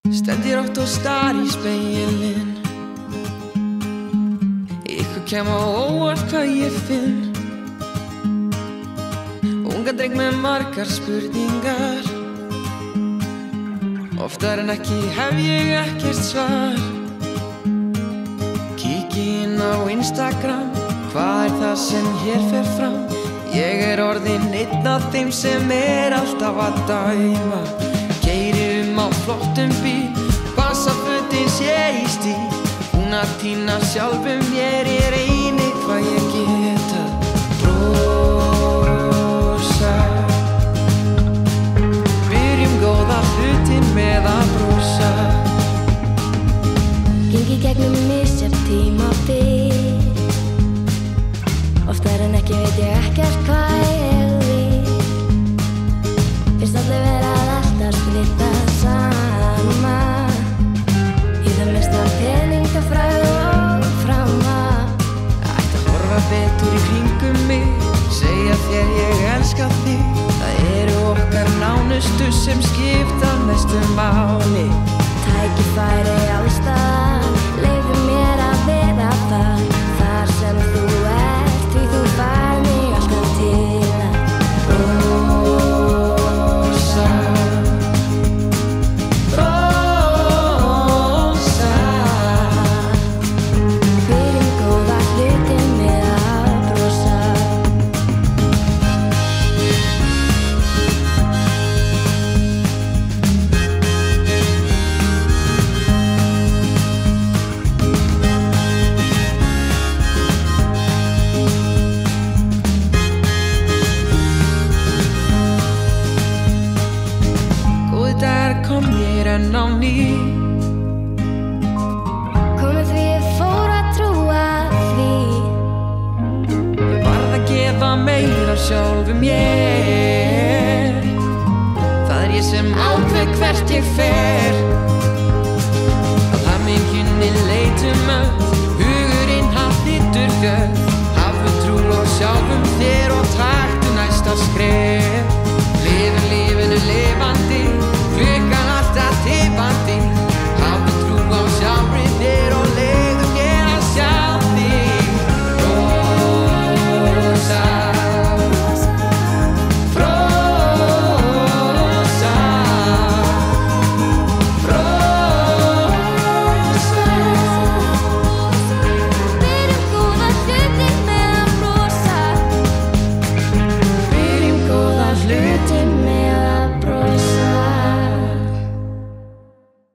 Stend ég rótt og stari í spegilinn. Ykkur kem á óvart hvað ég finn. Ungan dreng með margar spurningar. Oftar en ekki hef ég ekkert svar. Kíki inn á Instagram, hvað það sem hér fer fram? Ég orðinn einn af þeim sem alltaf að dæma. Keyri á flottum bíl, bassafötin sé í stíl. Búin að týna sjálfum mér, ég reyni hvað ég geta. Brosa. Byrjum góða hluti með að brosa. Gengi gegnum misjafn tímabil. Oftar en ekki veit ég ekkert hvað ég vil. Finnst allir vera að alltaf splita sama. Í það minnsta peningafræði og frama. Ætti að horfa betur í kringum mig, segja þér ég elska þig. Það eru okkar nánustu sem skipta mestu máli. Tækifæri alls staðar, leyfðu mér að vera þar. Þar sem þú ert, því þú fær mig alltaf til að brosa. Brosa. Byrjum góða hluti með að brosa. Góðir dagar komnir enn á ný. Komið því ég fór að trúa því. Ég varð að gefa meira af sjálfum mér. Það ég sem ákveð hvert ég fer.